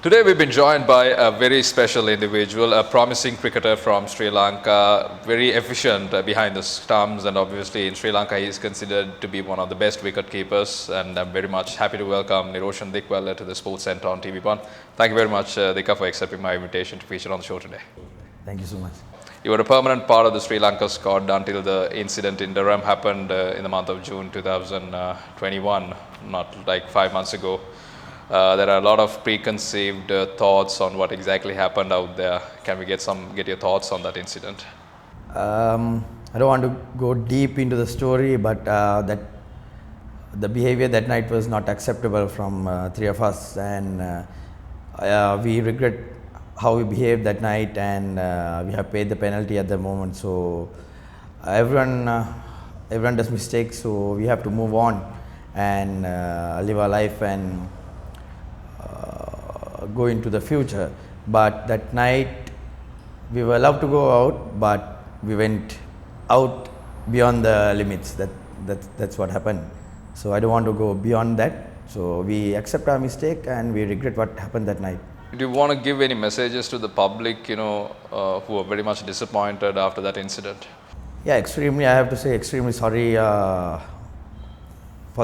Today we've been joined by a very special individual, a promising cricketer from Sri Lanka, very efficient behind the stumps, and obviously in Sri Lanka he is considered to be one of the best wicket keepers, and I'm very much happy to welcome Niroshan Dickwella to the Sports Centre on TV1. Thank you very much Dika for accepting my invitation to feature on the show today. Thank you so much. You were a permanent part of the Sri Lanka squad until the incident in Durham happened in the month of June 2021, not like 5 months ago. There are a lot of preconceived thoughts on what exactly happened out there. Can we get your thoughts on that incident? I don't want to go deep into the story, but that the behavior that night was not acceptable from three of us, and we regret how we behaved that night, and we have paid the penalty at the moment. So everyone does mistakes, so we have to move on and live our life and go into the future. But that night we were allowed to go out, but we went out beyond the limits. That's what happened. So I don't want to go beyond that. So we accept our mistake and we regret what happened that night. Do you want to give any messages to the public, who are very much disappointed after that incident? Yeah, extremely. I have to say extremely sorry for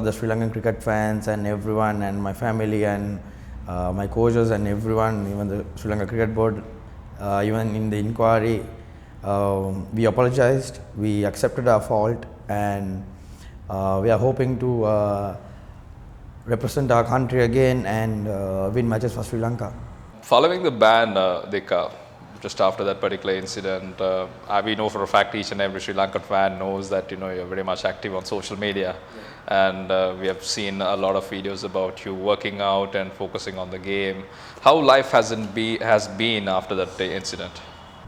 the Sri Lankan cricket fans and everyone, and my family and my coaches and everyone, even the Sri Lanka Cricket Board, even in the inquiry. We apologized, we accepted our fault, and we are hoping to represent our country again and win matches for Sri Lanka. Following the ban, Dika, just after that particular incident, we know for a fact each and every Sri Lankan fan knows that you're very much active on social media. And we have seen a lot of videos about you working out and focusing on the game. How life has been after that incident?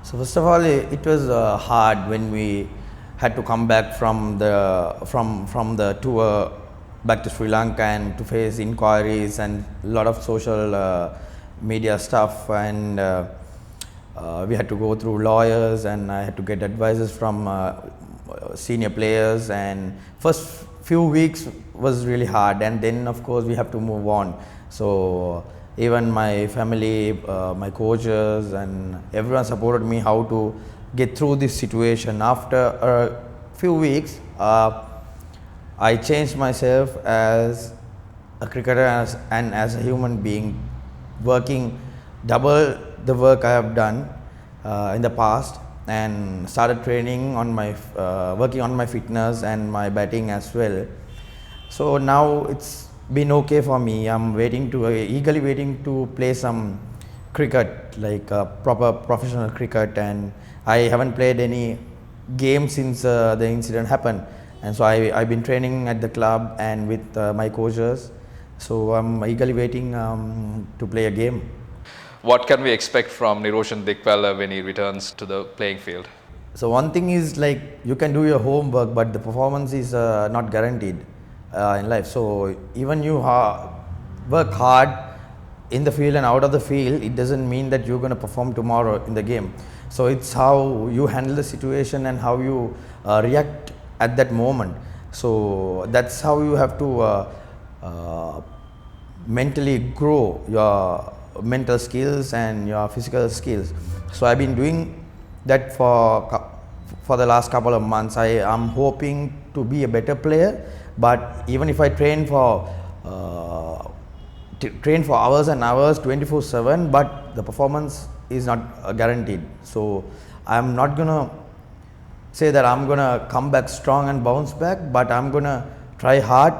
So first of all, it was hard when we had to come back from the tour back to Sri Lanka and to face inquiries and a lot of social media stuff, and we had to go through lawyers, and I had to get advices from senior players, and first few weeks was really hard, and then of course we have to move on. So even my family, my coaches and everyone supported me how to get through this situation. After a few weeks, I changed myself as a cricketer and as a human being, working double the work I have done in the past, and started training on my working on my fitness and my batting as well. So now it's been okay for me. I'm eagerly waiting to play some cricket, like proper professional cricket, and I haven't played any game since the incident happened, and so I've been training at the club and with my coaches. So I'm eagerly waiting to play a game. What can we expect from Niroshan Dickwella when he returns to the playing field? So one thing is, like, you can do your homework, but the performance is not guaranteed in life. So even you work hard in the field and out of the field, it doesn't mean that you're going to perform tomorrow in the game. So it's how you handle the situation and how you react at that moment. So that's how you have to mentally grow your mental skills and your physical skills. So I've been doing that for the last couple of months. I am hoping to be a better player, but even if I train for hours and hours, 24/7, but the performance is not guaranteed. So I'm not gonna say that I'm gonna come back strong and bounce back, but I'm gonna try hard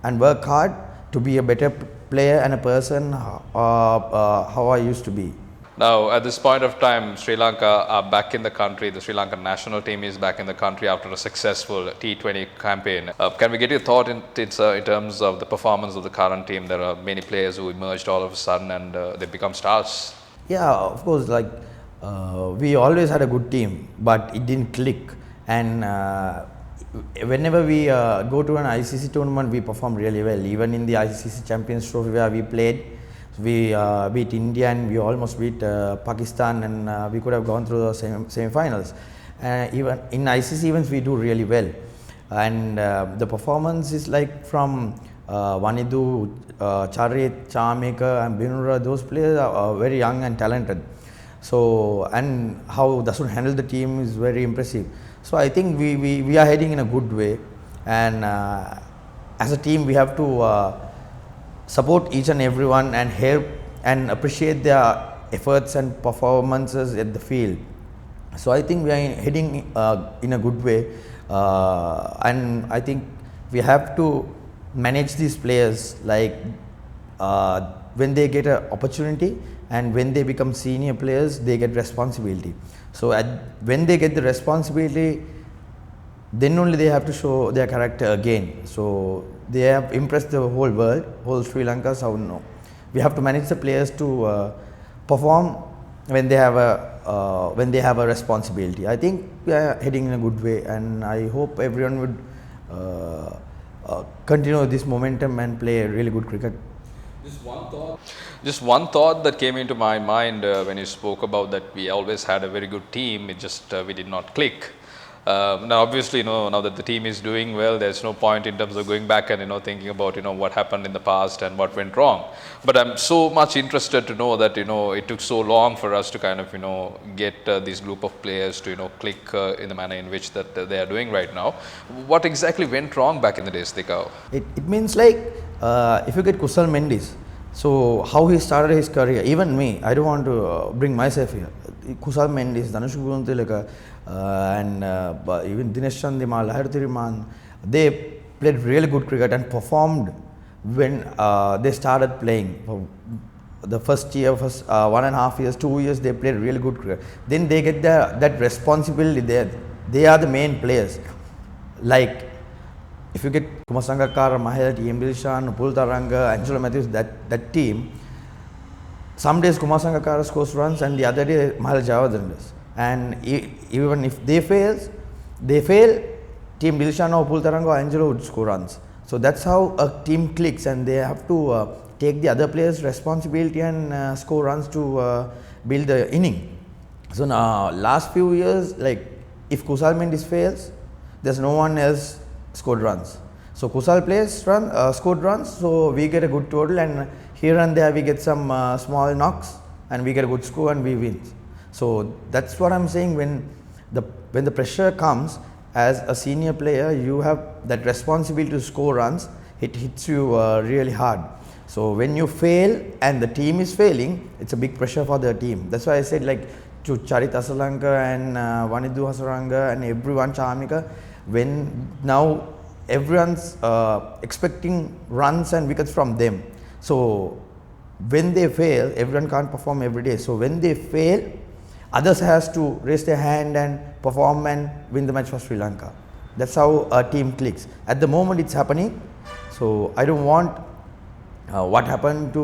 and work hard to be a better player and a person how I used to be. Now, at this point of time, Sri Lanka are back in the country. The Sri Lankan national team is back in the country after a successful T20 campaign. Can we get your thought in terms of the performance of the current team? There are many players who emerged all of a sudden and they become stars. Yeah, of course, like we always had a good team, but it didn't click. And whenever we go to an ICC tournament, we perform really well. Even in the ICC Champions Trophy where we played, we beat India and we almost beat Pakistan, and we could have gone through the semi-finals. Even in ICC events, we do really well. And the performance is like from Vanidu, Charit, Chameka and Binura, those players are very young and talented. So, and how Dasun handled the team is very impressive. So I think we are heading in a good way, and as a team we have to support each and everyone and help and appreciate their efforts and performances at the field. So I think we are heading in a good way, and I think we have to manage these players like when they get an opportunity and when they become senior players they get responsibility. So when they get the responsibility, then only they have to show their character again. So they have impressed the whole world, whole Sri Lanka. So no, we have to manage the players to perform when they have a responsibility. I think we are heading in a good way, and I hope everyone would continue this momentum and play really good cricket. Just one thought that came into my mind when you spoke about that we always had a very good team. It just we did not click. Now, obviously, now that the team is doing well, there's no point in terms of going back and thinking about what happened in the past and what went wrong. But I'm so much interested to know that it took so long for us to kind of get this group of players to click in the manner in which that they are doing right now. What exactly went wrong back in the days, Dikau? It means like if you get Kusal Mendis, so how he started his career, even me, I don't want to bring myself here. Kusal Mendis, Dhanush Guruntilaka, and even Dinesh Chandimal, Harthiriman, they played really good cricket and performed when they started playing. For the first year, first 1.5 years, 2 years, they played really good cricket. Then they get that responsibility there. They are the main players. Like if you get Kumar Sangakkara, Mahela, Niroshans, Pultaranga, Angelo Matthews, that team, some days Kumar Sangakkara scores runs and the other day Mahela Javadhan does. And even if they fail, team Niroshans or Pultaranga or Angelo would score runs. So that's how a team clicks, and they have to take the other players' responsibility and score runs to build the inning. So now last few years, like if Kusal Mendis fails, there's no one else scored runs. So Kusal plays scored runs, so we get a good total, and here and there we get some small knocks and we get a good score and we win. So that's what I'm saying. When the pressure comes as a senior player, you have that responsibility to score runs. It hits you really hard. So when you fail and the team is failing, it's a big pressure for the team. That's why I said, like, to Charit Asalanka and Vanidu Hasaranga and everyone, Chamika, when now everyone's expecting runs and wickets from them. So when they fail, everyone can't perform every day. So when they fail, others has to raise their hand and perform and win the match for Sri Lanka. That's how a team clicks. At the moment it's happening. So I don't want what happened to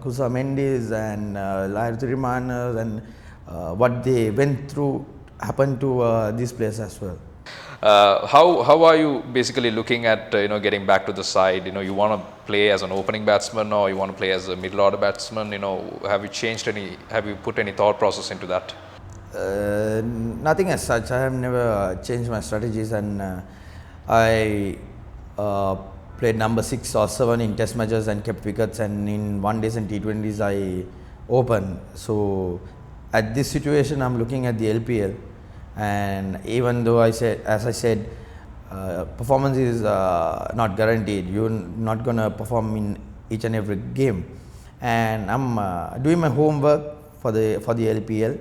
Kusal Mendis and Lahirthirimanas and what they went through happened to these players as well. How are you basically looking at getting back to the side? You want to play as an opening batsman or you want to play as a middle order batsman? Have you put any thought process into that? Nothing as such. I have never changed my strategies, and I played number 6 or 7 in test matches and kept wickets, and in one days and T20s I opened. So at this situation I'm looking at the LPL. And even though as I said, performance is not guaranteed. You're not gonna perform in each and every game. And I'm doing my homework for the LPL,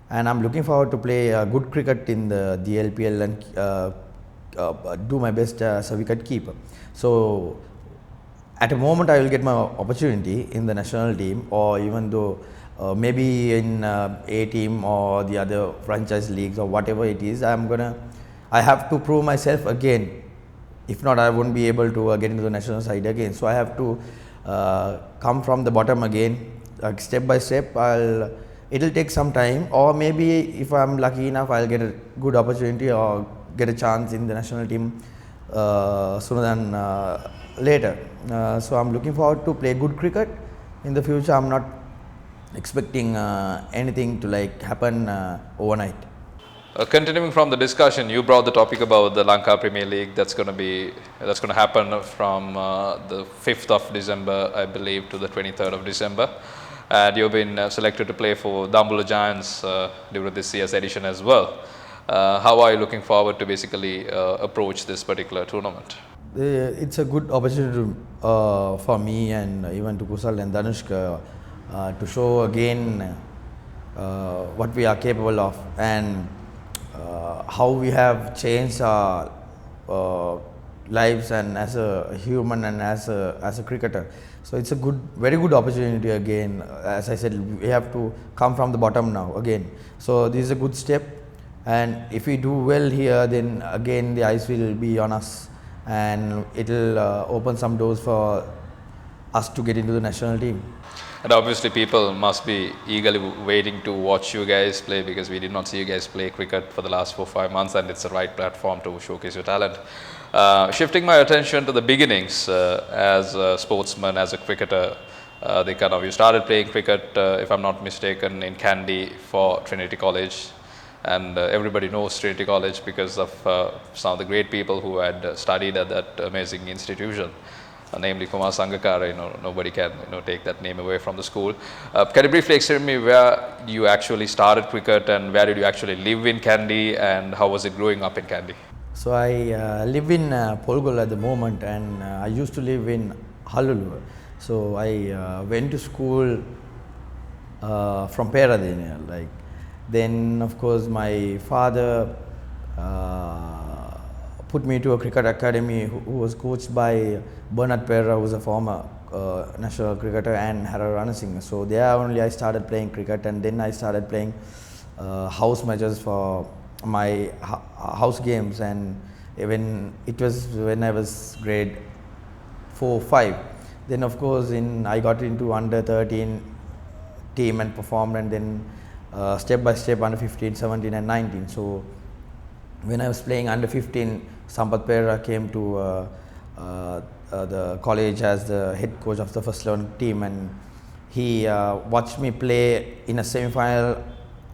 and I'm looking forward to play good cricket in the LPL and do my best as a wicket keeper. So at a moment I will get my opportunity in the national team, or even though maybe in A team or the other franchise leagues or whatever it is, I have to prove myself again. If not, I won't be able to get into the national side again. So I have to come from the bottom again, step by step. It'll take some time, or maybe if I'm lucky enough, I'll get a good opportunity or get a chance in the national team sooner than later. So I'm looking forward to play good cricket in the future. I'm not expecting anything to happen overnight. Continuing from the discussion, you brought the topic about the Lanka Premier League that's going to happen from the 5th of December, I believe, to the 23rd of December. And you've been selected to play for Dambulla Giants during this year's edition as well. How are you looking forward to basically approach this particular tournament? It's a good opportunity for me and even to Kusal and Danushka to show again what we are capable of and how we have changed our lives and as a human and as a cricketer. So it's a very good opportunity again. As I said, we have to come from the bottom now again. So this is a good step, and if we do well here, then again the eyes will be on us, and it will open some doors for us to get into the national team. And obviously people must be eagerly waiting to watch you guys play, because we did not see you guys play cricket for the last 4-5 months, and it's the right platform to showcase your talent. Shifting my attention to the beginnings as a sportsman, as a cricketer, you started playing cricket, if I'm not mistaken, in Kandy for Trinity College. And everybody knows Trinity College because of some of the great people who had studied at that amazing institution. Namely Kumar Sangakkara. Nobody can take that name away from the school. Can you briefly explain me where you actually started cricket and where did you actually live in Kandy, and how was it growing up in Kandy? So I live in Polgol at the moment, and I used to live in Huddle. So I went to school from Peradeniya. Then of course my father put me to a cricket academy who was coached by Bernard Pereira, who was a former national cricketer, and Harold Ranasinghe. So there only I started playing cricket, and then I started playing house matches for my house games, and when I was grade 4-5. Then of course I got into under 13 team and performed, and then step by step under 15, 17 and 19. So when I was playing under 15, Sampath Pereira came to the college as the head coach of the first 11 team, and he watched me play in a semi-final,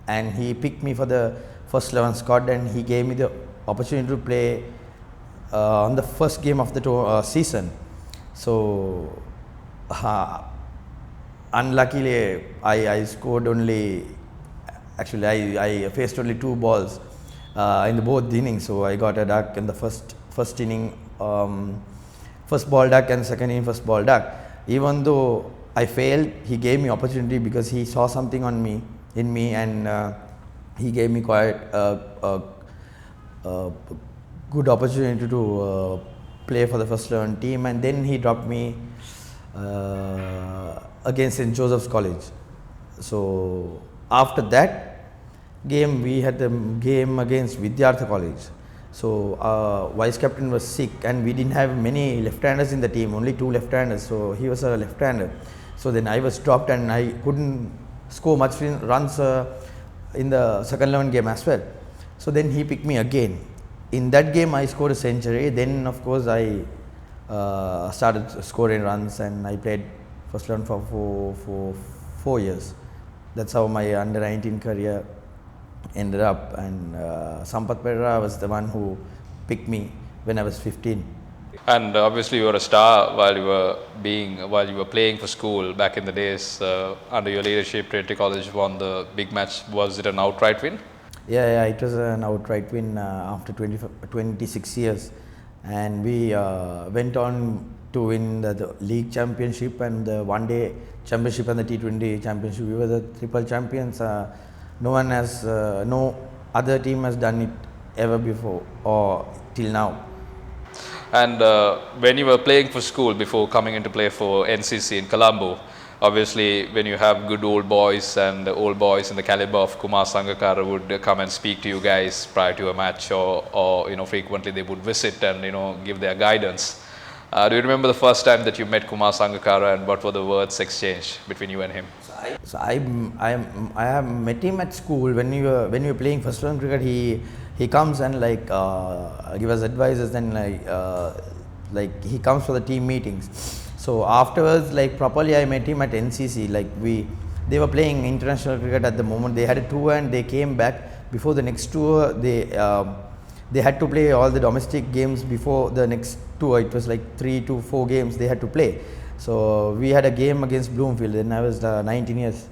and he picked me for the first 11 squad, and he gave me the opportunity to play on the first game of the season. So unluckily I scored only, actually I faced only 2 balls in the both innings. So I got a duck in the first inning, first ball duck, and second inning first ball duck. Even though I failed, he gave me opportunity because he saw something in me, and he gave me quite a good opportunity to play for the first 11 team, and then he dropped me against St. Joseph's College. So after that game, we had the game against Vidyartha College. So vice captain was sick, and we didn't have many left-handers in the team, only 2 left-handers. So he was a left-hander. So then I was dropped, and I couldn't score much runs in the second 11 game as well. So then he picked me again. In that game I scored a century. Then of course I started scoring runs, and I played first 11 for 4 years. That's how my under 19 career ended up, and Sampath Pereira was the one who picked me when I was 15. And obviously you were a star while you were playing for school back in the days. Under your leadership, Trinity College won the big match. Was it an outright win? Yeah, it was an outright win after 26 years, and we went on to win the league championship and the one-day championship and the T20 championship. We were the triple champions. No other team has done it ever before or till now. And when you were playing for school before coming into play for NCC in Colombo, obviously when you have good old boys and old boys in the caliber of Kumar Sangakkara would come and speak to you guys prior to a match, or frequently they would visit and give their guidance. Do you remember the first time that you met Kumar Sangakkara, and what were the words exchanged between you and him? So I have met him at school when we were playing first round cricket. He comes and give us advices, and he comes for the team meetings. So afterwards, properly I met him at NCC. They were playing international cricket at the moment. They had a tour and they came back before the next tour, they had to play all the domestic games before the next tour. It was like 3 to 4 games they had to play. So we had a game against Bloomfield, and I was 19 years.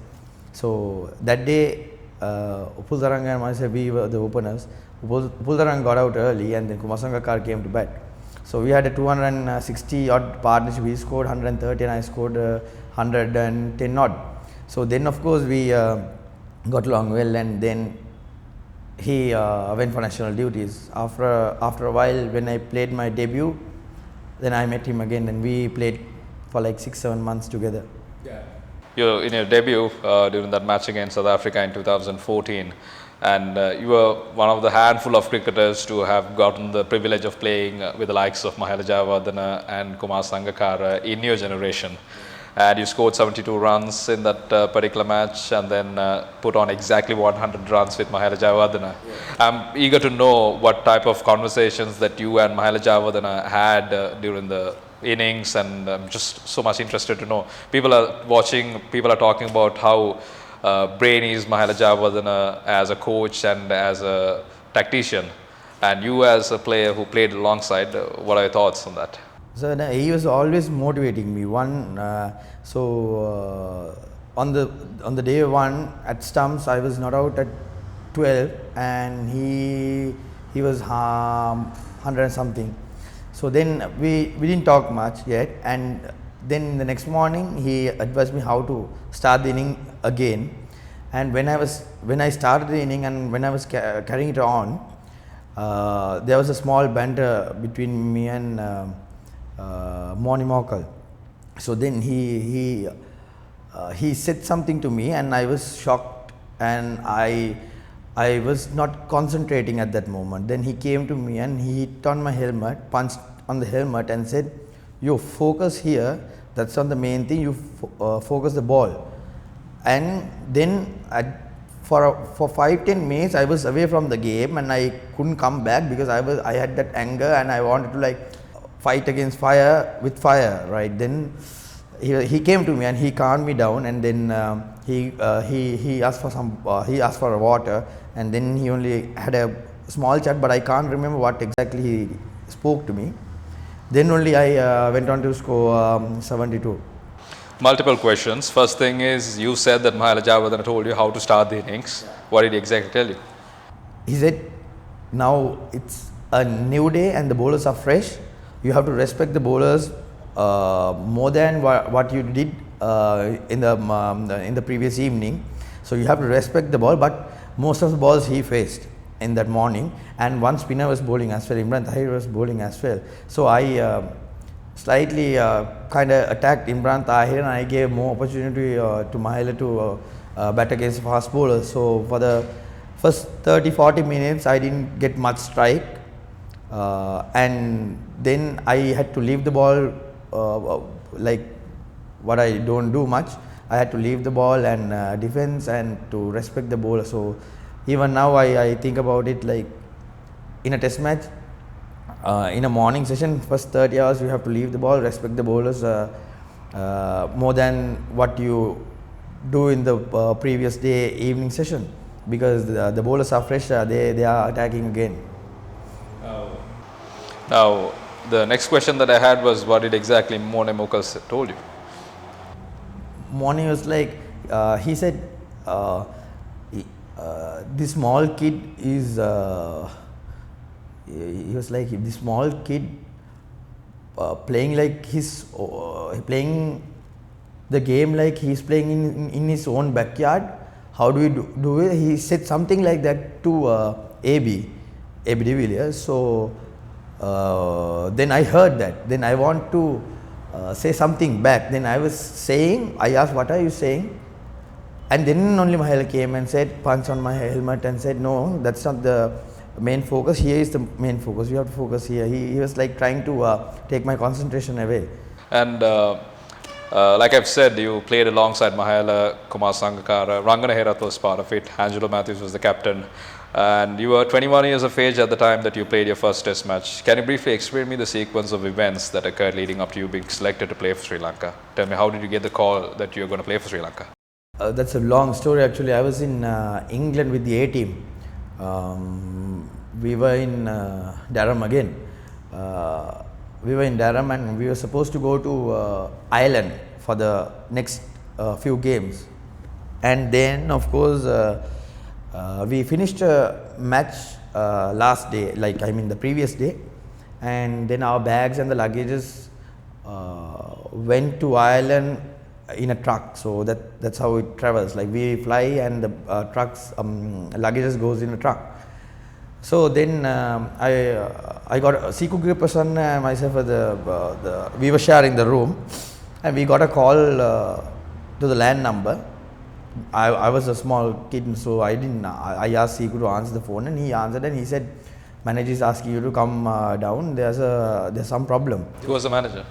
So that day, Upuldaranga and myself, we were the openers. Upuldaranga got out early, and then Kumar Sangakkara came to bat. So we had a 260 odd partnership. He scored 130 and I scored 110 odd. So then of course we got along well, and then he went for national duties. After a while, when I played my debut, then I met him again, and we played for like 6-7 months together. In your debut during that match against South Africa in 2014, and you were one of the handful of cricketers to have gotten the privilege of playing with the likes of Mahela Jayawardene and Kumar Sangakkara in your generation. And you scored 72 runs in that particular match, and then put on exactly 100 runs with Mahela Jayawardene. I'm eager to know what type of conversations that you and Mahela Jayawardene had during the innings, and I'm just so much interested to know. People are watching, people are talking about how brainy is Mahela Jayawardene as a coach and as a tactician, and you as a player who played alongside, what are your thoughts on that? So he was always motivating me. On the day one at stumps, I was not out at 12, and he was 100 and something. So then we didn't talk much yet, and then the next morning he advised me how to start the inning again. And when I started the inning and when I was carrying it on, there was a small banter between me and Moeen Alis. So then he said something to me, and I was shocked, and I was not concentrating at that moment. Then he came to me and he hit on my helmet, punched on the helmet, and said, "You focus here. That's not the main thing. You focus the ball." And then for 5-10 minutes I was away from the game, and I couldn't come back because I had that anger, and I wanted to like fight against fire with fire, right? Then he came to me and he calmed me down, and then he asked for a water, and then he only had a small chat, but I can't remember what exactly he spoke to me. Then only I went on to score 72. Multiple questions. First thing is, you said that Mahela Jayawardene told you how to start the innings. What did he exactly tell you? He said, "Now it's a new day and the bowlers are fresh. You have to respect the bowlers more than what you did in the previous evening. So you have to respect the ball." But most of the balls he faced in that morning, and one spinner was bowling as well. Imran Tahir was bowling as well. So I slightly kind of attacked Imran Tahir, and I gave more opportunity to Mahela to bat against fast bowlers. So for the first 30-40 minutes I didn't get much strike, and then I had to leave the ball like what I don't do much. I had to leave the ball and defense and to respect the bowler. So even now I think about it, like in a test match, in a morning session, first 30 hours you have to leave the ball, respect the bowlers more than what you do in the previous day evening session, because the bowlers are fresh, they are attacking again. Now, the next question that I had was, what did exactly Moeen Alis told you? Moeen was like, he said, this small kid is, he was like, this small kid playing like playing the game like he's playing in his own backyard. How do we do it? He said something like that to AB de Villiers. So then I heard that. Then I want to say something back. Then I was saying, I asked, "What are you saying?" And then only Mahela came and said, punched on my helmet and said, "No, that's not the main focus. Here is the main focus. You have to focus here." He was like trying to take my concentration away. And like I've said, you played alongside Mahela, Kumar Sangakkara, Rangana Herath was part of it, Angelo Matthews was the captain, and you were 21 years of age at the time that you played your first test match. Can you briefly explain me the sequence of events that occurred leading up to you being selected to play for Sri Lanka? Tell me, how did you get the call that you're going to play for Sri Lanka? That's a long story actually. I was in England with the A team, We were in Durham again. We were in Durham and we were supposed to go to Ireland for the next few games. And then, of course, we finished a match last day, like I mean the previous day, and then our bags and the luggages went to Ireland in a truck. So that's how it travels. Like we fly and the trucks luggages goes in a truck. So then I got Siku Gripasan and myself we were sharing the room, and we got a call to the land number. I was a small kid, so I asked Siku to answer the phone, and he answered and he said, "Manager is asking you to come down. There's some problem." Who was the manager?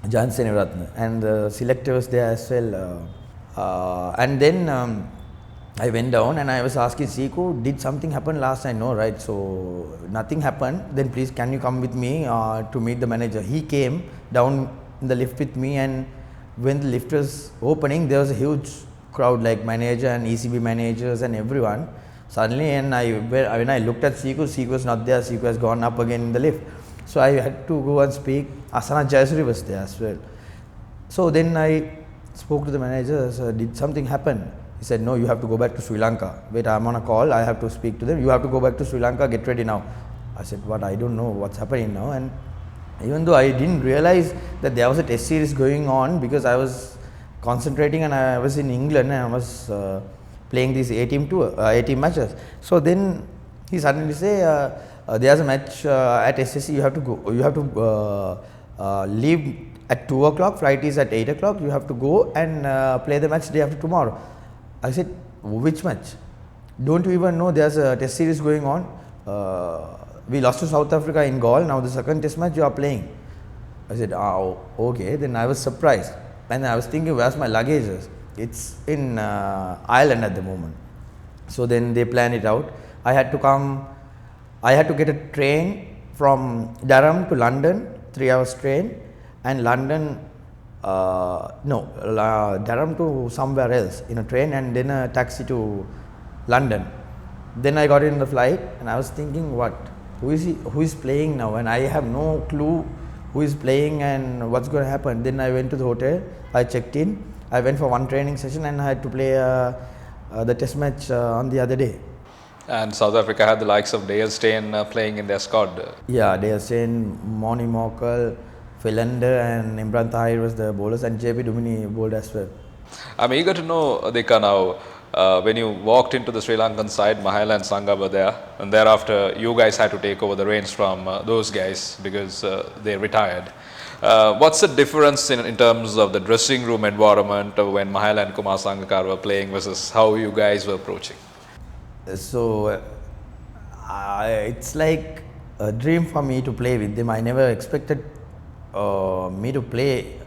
Jansen Ratna, and the selector was there as well. And then I went down and I was asking Siku, "Did something happen last night?" "No, right?" "So nothing happened. Then please can you come with me to meet the manager?" He came down in the lift with me, and when the lift was opening, there was a huge crowd, like manager and ECB managers and everyone. Suddenly, and when I looked at Siku, Siku was not there. Siku has gone up again in the lift. So I had to go and speak. Asana Jayasuri was there as well. So then I spoke to the manager. "Sir, did something happen?" He said, "No, you have to go back to Sri Lanka. Wait, I'm on a call. I have to speak to them. You have to go back to Sri Lanka. Get ready now." I said, "What? I don't know what's happening now." And even though I didn't realize that there was a test series going on, because I was concentrating and I was in England and I was playing these 18 matches. So then he suddenly say, "There's a match at SSC. You have to go. You have to leave at 2 o'clock. Flight is at 8 o'clock. You have to go and play the match day after tomorrow." I said, "Which match? Don't you even know there's a test series going on? We lost to South Africa in Gaul. Now the second test match you are playing." I said, "Oh, okay." Then I was surprised, and I was thinking, where's my luggage? It's in Ireland at the moment. So then they planned it out. I had to get a train from Durham to London, 3 hours train, and Durham to somewhere else in a train, and then a taxi to London. Then I got in the flight and I was thinking, who is playing now? And I have no clue who is playing and what's going to happen. Then I went to the hotel, I checked in, I went for one training session, and I had to play the test match on the other day. And South Africa had the likes of Dale Steyn playing in their squad. Yeah, Dale Steyn, Moni Mokel, Philander and Imran Tahir was the bowlers, and JP Dumini bowled as well. I'm eager to know, Adhika, now, when you walked into the Sri Lankan side, Mahela and Sangha were there, and thereafter you guys had to take over the reins from those guys because they retired. What's the difference in terms of the dressing room environment when Mahela and Kumar Sangakkara were playing versus how you guys were approaching? So it's like a dream for me to play with them. I never expected me to play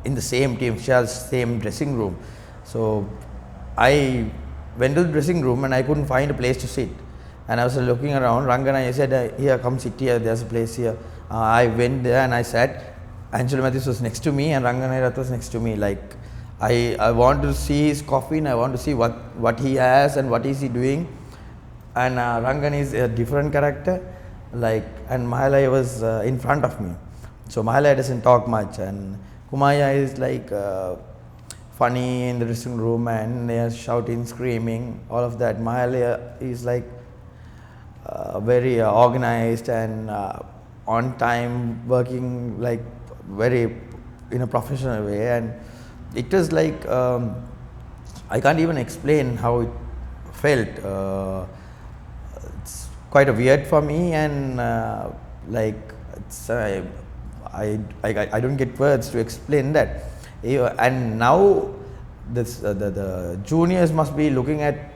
in the same team, share the same dressing room. So I went to the dressing room and I couldn't find a place to sit. And I was looking around. Rangana said, "Here, come sit here. There's a place here." I went there and I sat. Angelo Mathews was next to me and Ranganairat was next to me. Like I want to see his coffin. I want to see what he has and what is he doing. And Rangan is a different character. And Mahalaya was in front of me. So Mahalaya doesn't talk much, and Kumaya is funny in the dressing room and they are shouting, screaming, all of that. Mahalaya is very organized and on time, working very in a professional way, and it was I can't even explain how it felt. It's quite a weird for me, and it's I don't get words to explain that. And now the juniors must be looking at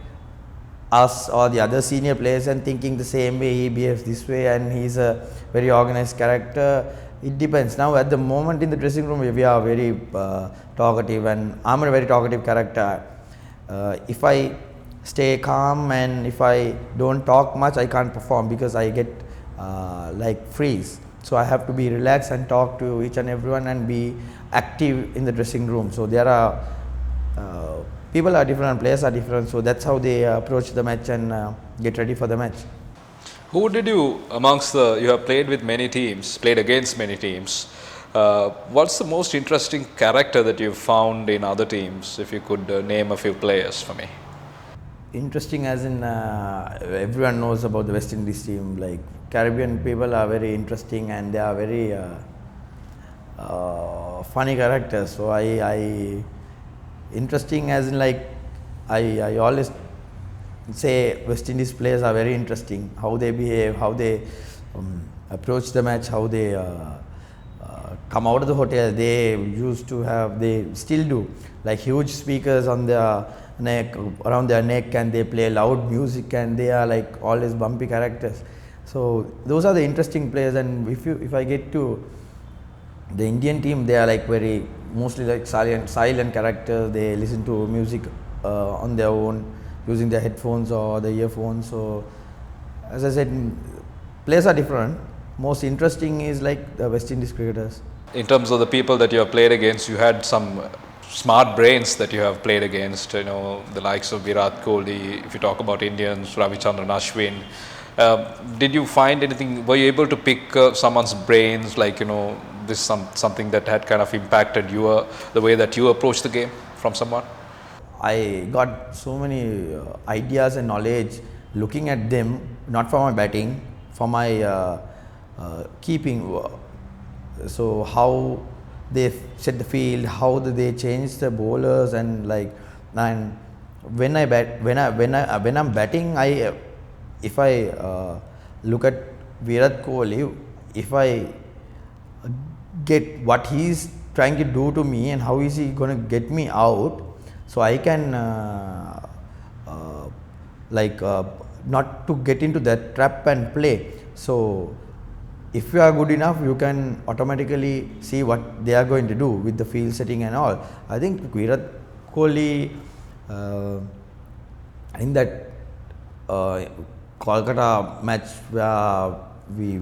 us or the other senior players and thinking the same way. He behaves this way and he's a very organized character. It depends. Now at the moment in the dressing room we are very talkative, and I'm a very talkative character. If I stay calm and if I don't talk much, I can't perform because I get freeze. So I have to be relaxed and talk to each and everyone and be active in the dressing room. So there are people are different, players are different, so that's how they approach the match and get ready for the match. Who did you, amongst the, you have played with many teams, played against many teams. What's the most interesting character that you've found in other teams, if you could name a few players for me? Interesting as in everyone knows about the West Indies team. Like Caribbean people are very interesting and they are very funny characters. So I interesting as in like I always say West Indies players are very interesting. How they behave, how they approach the match, how they come out of the hotel. They used to have, they still do, like huge speakers on their neck, around their neck, and they play loud music, and they are like always bumpy characters. So those are the interesting players. And if I get to the Indian team, they are like very mostly like silent characters. They listen to music on their own, using their headphones or the earphones. So as I said, players are different. Most interesting is like the West Indies cricketers. In terms of the people that you have played against, you had some smart brains that you have played against, you know, the likes of Virat Kohli. If you talk about Indians, Ravichandran Ashwin, did you find anything, were you able to pick someone's brains, like, you know, this something that had kind of impacted you, the way that you approach the game from someone? I got so many ideas and knowledge looking at them, not for my batting, for my keeping. So how they set the field, how they change the bowlers, and like, and when I'm batting, if I look at Virat Kohli, if I get what he's trying to do to me and how is he going to get me out, so I can not to get into that trap and play. So if you are good enough, you can automatically see what they are going to do with the field setting and all. I think Virat Kohli in that Kolkata match where we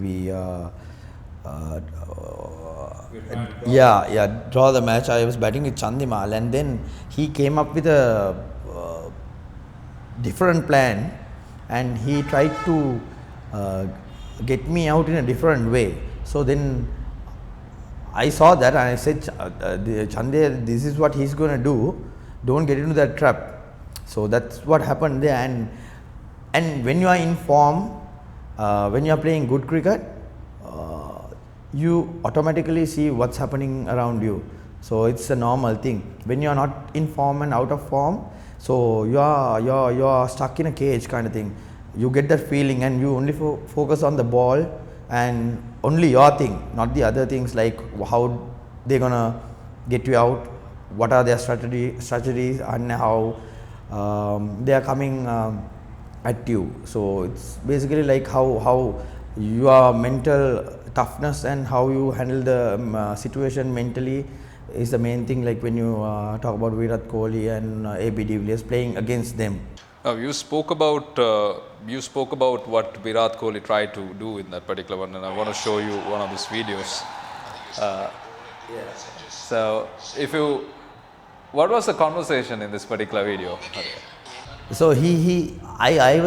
draw the match, I was batting with Chandimal, and then he came up with a different plan, and he tried to get me out in a different way. So then I saw that and I said, Chande, this is what he's going to do, don't get into that trap. So that's what happened there. And when you are in form, when you are playing good cricket, you automatically see what's happening around you. So it's a normal thing. When you are not in form and out of form, so you are stuck in a cage kind of thing. You get that feeling and you only focus on the ball and only your thing, not the other things, like how they're gonna get you out, what are their strategies, and how they are coming at you. So it's basically like how your mental toughness and how you handle the situation mentally is the main thing. Like when you talk about Virat Kohli and AB de Villiers playing against them. Now you spoke about what Virat Kohli tried to do in that particular one, and I want to show you one of his videos. So, what was the conversation in this particular video? So I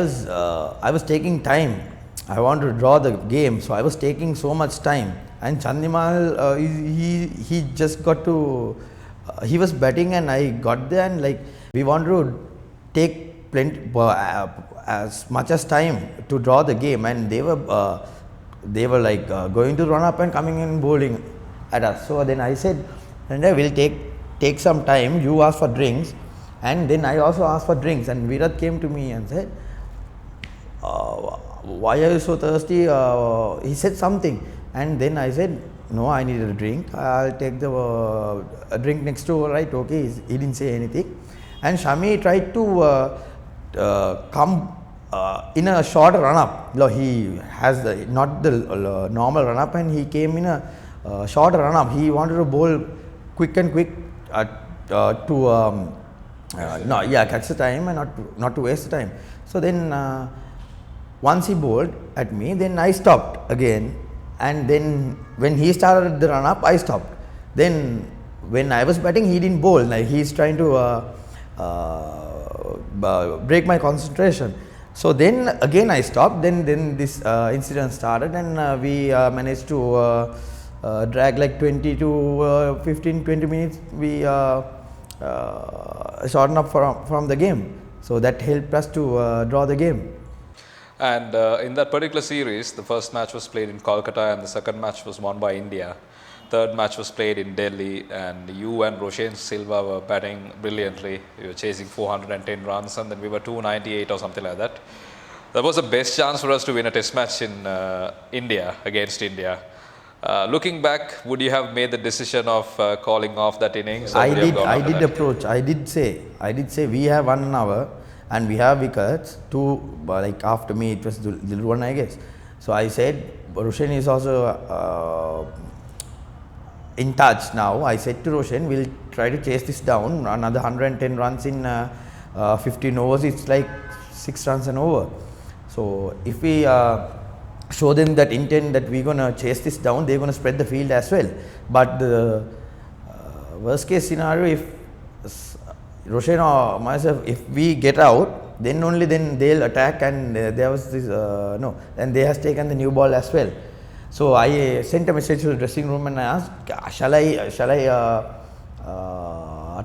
was taking time. I wanted to draw the game, so I was taking so much time. And Chandimal, he just got to, he was batting, and I got there, and like we wanted to take as much as time to draw the game, and they were like going to run up and coming in bowling at us. So then I said, and I will take some time. You ask for drinks, and then I also asked for drinks. And Virat came to me and said, "Why are you so thirsty?" He said something, and then I said, "No, I need a drink. I'll take the a drink next door." Right? Okay. He didn't say anything, and Shami tried to come in a short run-up. He has not the normal run-up, and he came in a short run-up. He wanted to bowl quick to catch the time and not to waste the time. So then once he bowled at me, then I stopped again, and then when he started the run-up, I stopped. Then when I was batting, he didn't bowl. Like he's trying to break my concentration. So then again I stopped. Then this incident started, and we managed to drag like 20 to 15, 20 minutes. We shortened up from the game. So that helped us to draw the game. And in that particular series, the first match was played in Kolkata and the second match was won by India. Third match was played in Delhi, and you and Roshan Silva were batting brilliantly. You were chasing 410 runs, and then we were 298 or something like that. That was the best chance for us to win a test match in India, against India. Looking back, would you have made the decision of calling off that innings? I did approach. I did say we have 1 hour and we have wickets. Like after me, it was Durham, I guess. So I said, Roshan is also in touch now. I said to Roshan, we'll try to chase this down. Another 110 runs in 15 overs. It's like 6 runs an over. So if we show them that intent that we're gonna chase this down, they're gonna spread the field as well. But the worst case scenario, if Roshan or myself, if we get out, then only then they'll attack, and there was this and they has taken the new ball as well. So I sent a message to the dressing room and I asked, shall I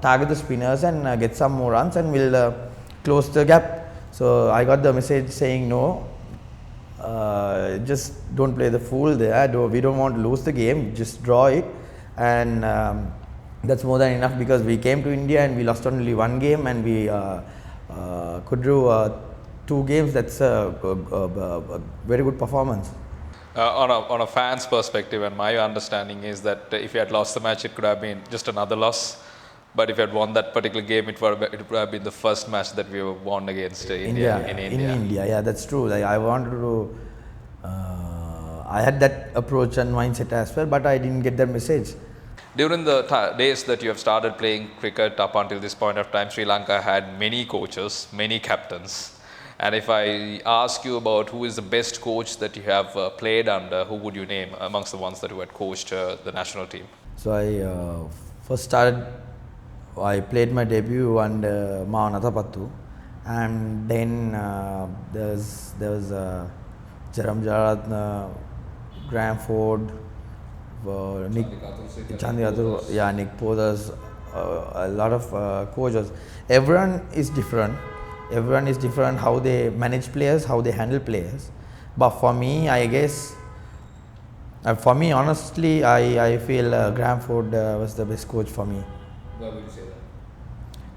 target the spinners and get some more runs, and we'll close the gap. So I got the message saying no. Just don't play the fool there. We don't want to lose the game. Just draw it, and that's more than enough, because we came to India and we lost only 1 game, and we could do 2 games. That's a very good performance. On a fan's perspective, and my understanding is that if you had lost the match, it could have been just another loss. But if you had won that particular game, it would have been the first match that we won against India in India. In India, yeah, that's true. Like I wanted to, I had that approach and mindset as well, but I didn't get that message. During the days that you have started playing cricket up until this point of time, Sri Lanka had many coaches, many captains. And if I ask you about who is the best coach that you have played under, who would you name amongst the ones that you had coached the national team? So I first started. I played my debut under Moeen, and then there was Jaram Jaratna, Graham Ford, Nick Chandikatur, Nick Podas, a lot of coaches. Everyone is different. How they manage players, how they handle players. But for me, I guess, honestly, I feel Graham Ford was the best coach for me. Why would you say that?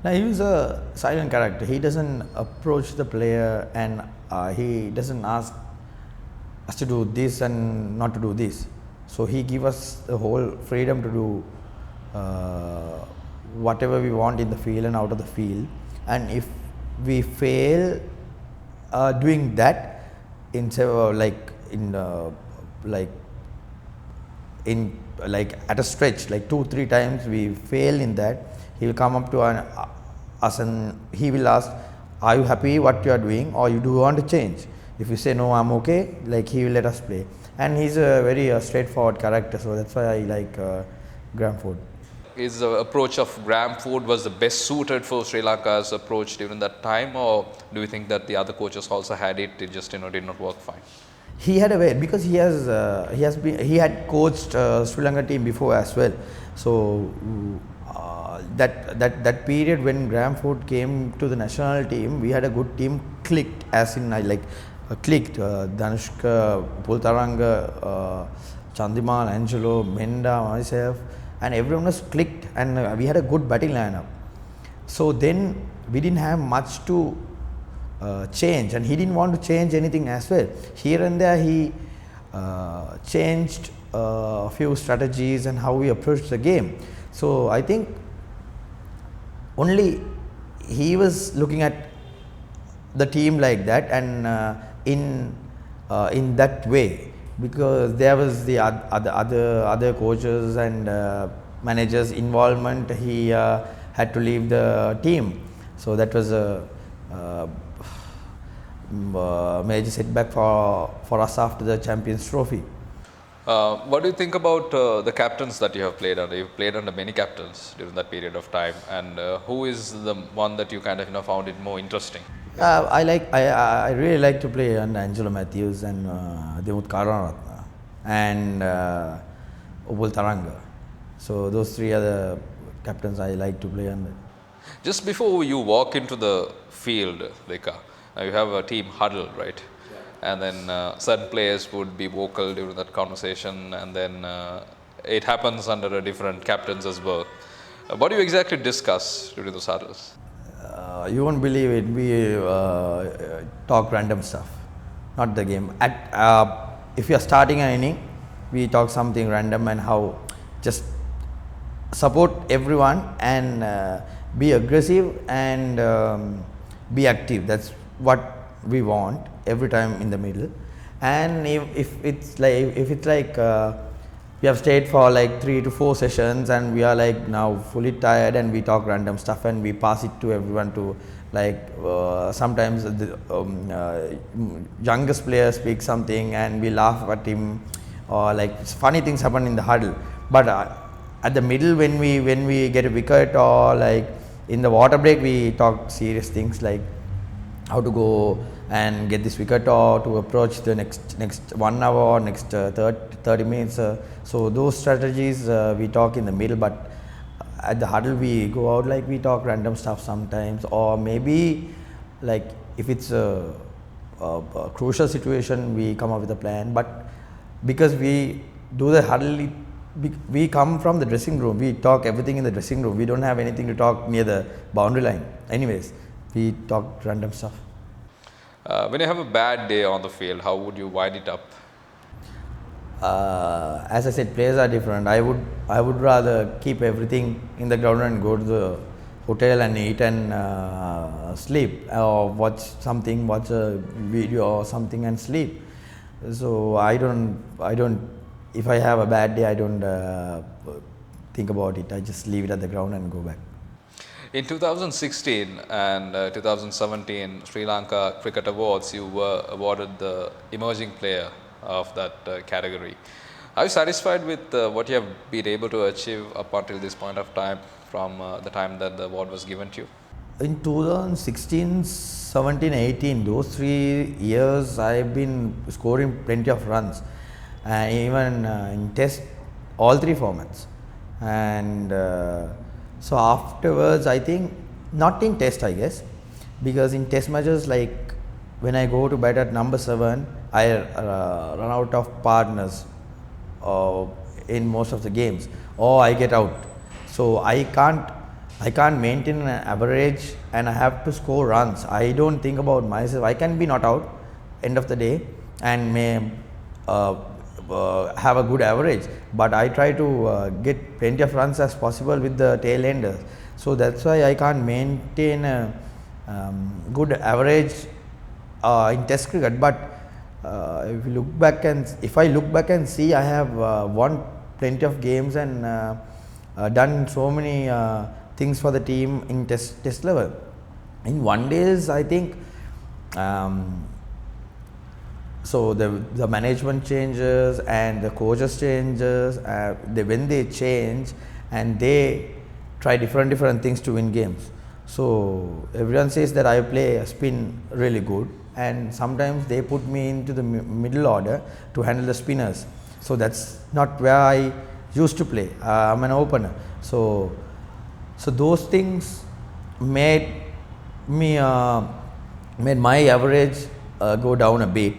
Now, he was a silent character. He doesn't approach the player, and he doesn't ask us to do this and not to do this. So he gives us the whole freedom to do whatever we want in the field and out of the field. And if we fail doing that, at a stretch, like 2-3 times we fail in that, he will come up to us and he will ask, are you happy what you are doing, or you do want to change? If you say no, I'm okay, like he will let us play. And he's a very straightforward character, so that's why I like Graham Ford. Is the approach of Graham Ford was the best suited for Sri Lanka's approach during that time, or do you think that the other coaches also had it? It just did not work fine. He had a way, because he had coached Sri Lanka team before as well. So that period when Graham Ford came to the national team, we had a good team, clicked, as in clicked. Danushka, Pultaranga, Chandimal, Angelo, Menda, myself, and everyone was clicked, and we had a good batting lineup. So then we didn't have much to change, and he didn't want to change anything as well. Here and there he changed a few strategies and how we approached the game. So I think only he was looking at the team like that, and in that way, because there was the other coaches and managers' involvement. He had to leave the team, so that was a major setback for us after the Champions Trophy. What do you think about the captains that you have played under? You've played under many captains during that period of time, and who is the one that you kind of found it more interesting? I really like to play under Angelo Matthews and Demut Karunaratne and Upul Taranga. So those three are the captains I like to play under. Just before you walk into the field, Leka, you have a team huddle, right? And then certain players would be vocal during that conversation, and then it happens under a different captains as well. What do you exactly discuss during those huddles? You won't believe it. We talk random stuff, not the game. If you are starting an inning, we talk something random and how just support everyone and be aggressive and be active. That's what we want every time in the middle. And if it's like we have stayed for like 3 to 4 sessions and we are like now fully tired and we talk random stuff and we pass it to everyone to like sometimes the youngest player speaks something and we laugh at him, or like funny things happen in the huddle. But at the middle when we get a wicket or like in the water break, we talk serious things like how to go and get this wicket or to approach the next 1 hour or next 30 minutes. So those strategies we talk in the middle, but at the huddle we go out like we talk random stuff sometimes, or maybe like if it's a crucial situation we come up with a plan. But because we do the huddle, we come from the dressing room, we talk everything in the dressing room, we don't have anything to talk near the boundary line. Anyways, we talk random stuff. When you have a bad day on the field, how would you wind it up? As I said, players are different. I would rather keep everything in the ground and go to the hotel and eat and sleep, or watch a video or something and sleep. So I don't. If I have a bad day, I don't think about it. I just leave it at the ground and go back. In 2016 and 2017 Sri Lanka Cricket Awards, you were awarded the Emerging Player of that category. Are you satisfied with what you have been able to achieve up until this point of time, from the time that the award was given to you? In 2016, 17, 18, those 3 years I've been scoring plenty of runs, even in test, all 3 formats. And so afterwards, I think, not in test I guess, because in test matches, like when I go to bat at number 7, I run out of partners in most of the games, or I get out. So I can't maintain an average and I have to score runs. I don't think about myself. I can be not out end of the day and may have a good average, but I try to get plenty of runs as possible with the tail enders. So that's why I can't maintain a good average in test cricket. But if I look back and see, I have won plenty of games and done so many things for the team in test level. In one days, I think. So the management changes and the coaches changes. When they change and they try different things to win games. So everyone says that I play a spin really good, and sometimes they put me into the middle order to handle the spinners. So that's not where I used to play. I'm an opener. So those things made me made my average go down a bit.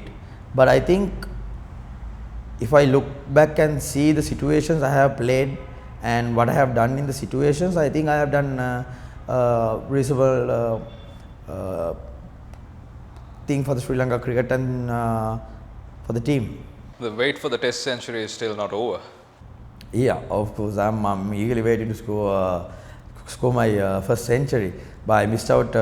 But I think if I look back and see the situations I have played and what I have done in the situations, I think I have done reasonable thing for the Sri Lanka cricket and for the team. The wait for the test century is still not over. Yeah, of course, I'm eagerly waiting to score my first century, but I missed out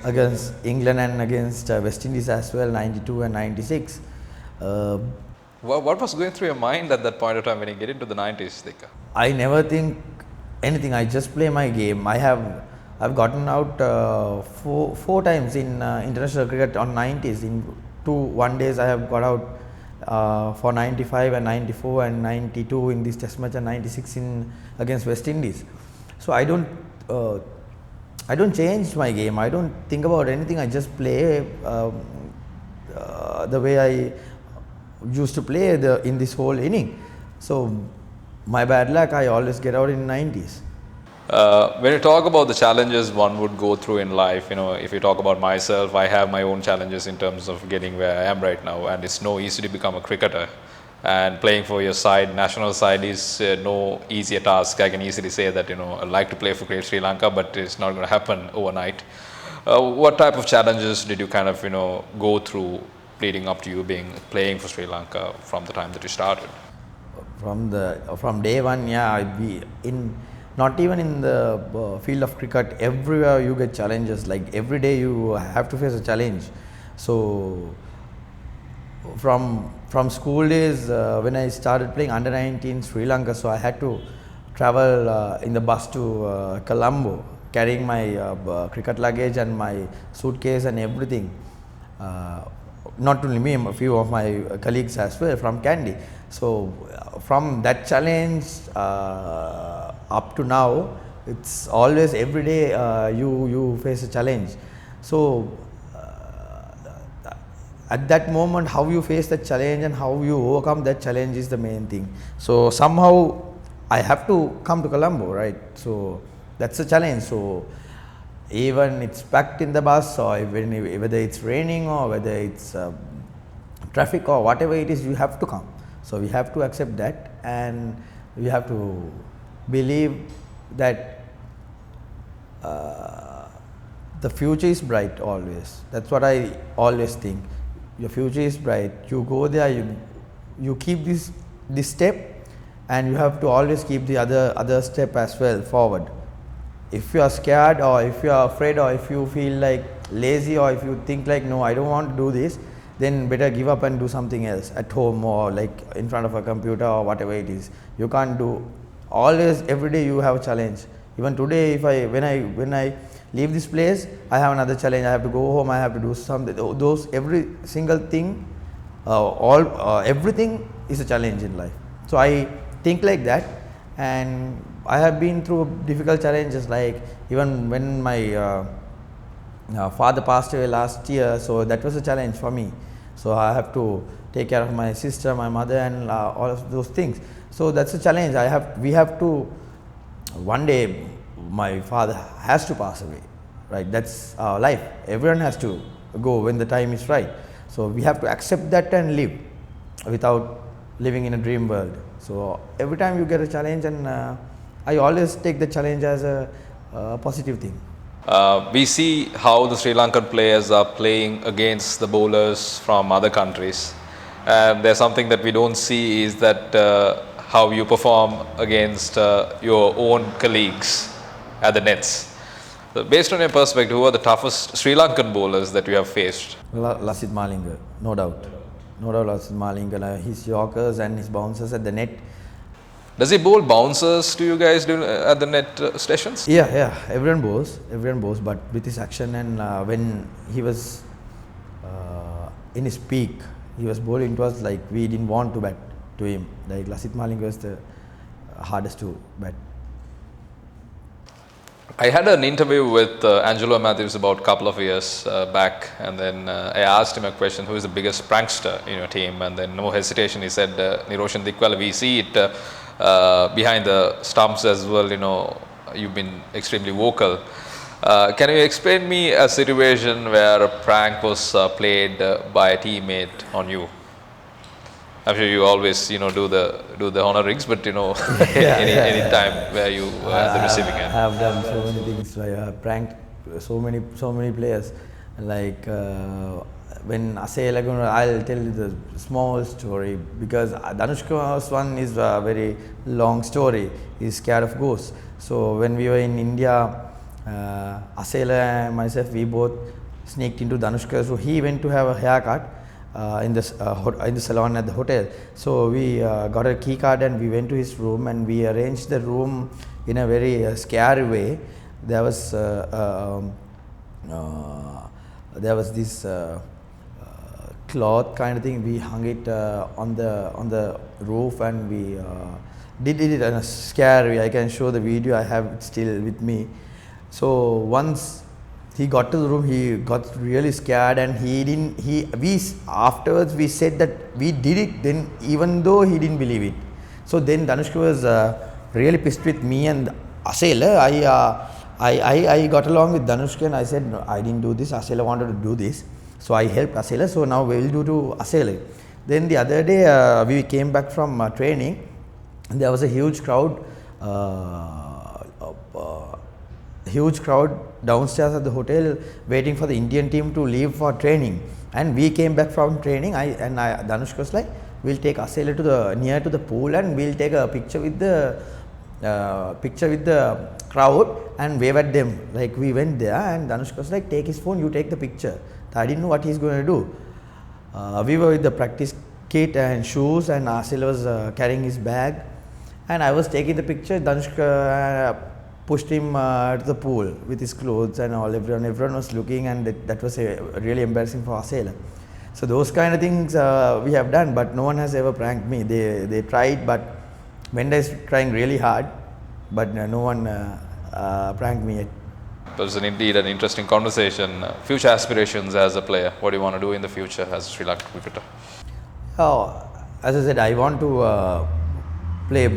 against England and against West Indies as well, 92 and 96. What was going through your mind at that point of time when you get into the 90s, Dika? I never think anything. I just play my game. I've gotten out four times in international cricket on 90s. In 2 1 days, I have got out for 95 and 94 and 92 in this test match and 96 in against West Indies. So I don't change my game. I don't think about anything. I just play the way I used to play in this whole inning. So my bad luck, I always get out in 90s. When you talk about the challenges one would go through in life, if you talk about myself, I have my own challenges in terms of getting where I am right now, and it's no easy to become a cricketer. And playing for your side, national side, is no easier task. I can easily say that I like to play for Great Sri Lanka, but it's not going to happen overnight. What type of challenges did you kind of go through leading up to you playing for Sri Lanka from the time that you started? From day one, not even in the field of cricket, everywhere you get challenges. Like every day you have to face a challenge. So from school days, when I started playing under 19 Sri Lanka, so I had to travel in the bus to Colombo, carrying my cricket luggage and my suitcase and everything. Not only me, a few of my colleagues as well from Kandy. So from that challenge up to now, it's always every day you face a challenge. So at that moment, how you face that challenge and how you overcome that challenge is the main thing. So somehow I have to come to Colombo, right? So that's a challenge. So even it's packed in the bus, or whether it's raining or whether it's traffic or whatever it is, you have to come. So we have to accept that, and we have to believe that the future is bright always. That's what I always think. Your future is bright. You go there, you keep this step, and you have to always keep the other step as well forward. If you are scared, or if you are afraid, or if you feel like lazy, or if you think like, no, I don't want to do this, then better give up and do something else at home, or like in front of a computer, or whatever it is. You can't do always. Every day you have a challenge. Even today, when I leave this place, I have another challenge. I have to go home. I have to do something. Those every single thing, everything is a challenge in life. So I think like that, and I have been through difficult challenges. Like even when my father passed away last year, so that was a challenge for me. So I have to take care of my sister, my mother, and all of those things. So that's a challenge. We have to. One day, my father has to pass away, right? That's our life. Everyone has to go when the time is right. So we have to accept that and live without living in a dream world. So every time you get a challenge, and I always take the challenge as a positive thing. We see how the Sri Lankan players are playing against the bowlers from other countries. There's something that we don't see, is that how you perform against your own colleagues at the nets. So based on your perspective, who are the toughest Sri Lankan bowlers that you have faced? Lasith Malinga, no doubt. No doubt Lasith Malinga, his yorkers and his bouncers at the net. Does he bowl bouncers to you guys at the net stations? Yeah, everyone bowls, but with his action, and when he was in his peak, he was bowling, it was like we didn't want to bat to him. Like Lasith Malinga was the hardest to bat. I had an interview with Angelo Matthews about a couple of years back, and then I asked him a question: who is the biggest prankster in your team? And then no hesitation, he said Niroshan Dickwella. We see it behind the stumps as well. You've been extremely vocal. Can you explain me a situation where a prank was played by a teammate on you? I'm sure you always, do the honor rings, but any time where you at the receiving end. I have done so many things. I have pranked so many players. Like when Asayalagun, I'll tell you the small story, because Danushka's one is a very long story. He's scared of ghosts. So when we were in India, Asayala and myself, we both sneaked into Danushka. So he went to have a haircut in the salon at the hotel. So we got a key card and we went to his room, and we arranged the room in a very scary way. There was cloth kind of thing. We hung it on the roof, and we did it in a scary. I can show the video. I have it still with me. So once he got to the room, he got really scared, and afterwards we said that we did it. Then even though he didn't believe it, so then Danushka was really pissed with me and Asela. I got along with Danushka and I said, no, I didn't do this. Asela wanted to do this, so I helped Asela. So now we will do to Asela. Then the other day we came back from training, and there was a huge crowd. Huge crowd downstairs at the hotel waiting for the Indian team to leave for training, and we came back from training. Danushka was like, we'll take Asela to near to the pool, and we'll take a picture with the crowd and wave at them. Like, we went there, and Danushka was like, take his phone, you take the picture. I didn't know what he's going to do. We were with the practice kit and shoes, and Asela was carrying his bag, and I was taking the picture. Danushka pushed him to the pool with his clothes and all. Everyone was looking, and that was really embarrassing for Asela. So those kind of things we have done, but no one has ever pranked me. They tried, but Menda is trying really hard, but no one pranked me yet. It was indeed an interesting conversation. Future aspirations as a player. What do you want to do in the future as a Sri Lankan cricketer? Oh, as I said, I want to play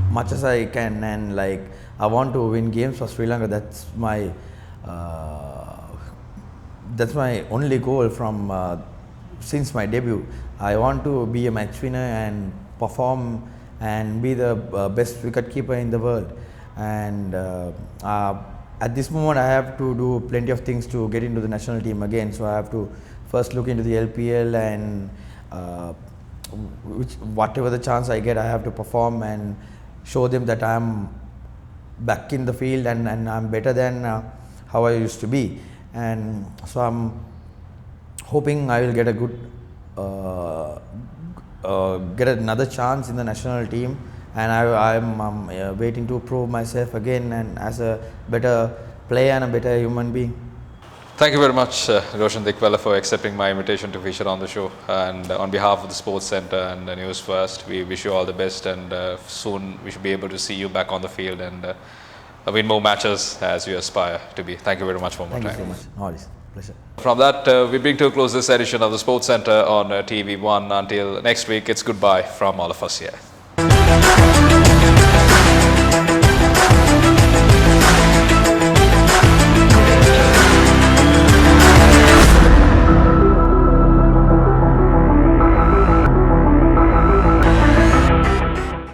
much as I can, and like I want to win games for Sri Lanka. That's my only goal from since my debut. I want to be a match winner and perform and be the best wicketkeeper in the world. And at this moment, I have to do plenty of things to get into the national team again. So I have to first look into the LPL, and whatever the chance I get, I have to perform and show them that I am back in the field, and I'm better than how I used to be. And so I'm hoping I will get a good get another chance in the national team, and I'm waiting to prove myself again, and as a better player and a better human being. Thank you very much, Niroshan Dickwella, for accepting my invitation to feature on the show. And on behalf of the Sports Centre and the News First, we wish you all the best, and soon we should be able to see you back on the field and win more matches as you aspire to be. Thank you very much for more time. Thank you so much. Always. Pleasure. From that, we bring to a close this edition of the Sports Centre on TV1. Until next week, it's goodbye from all of us here.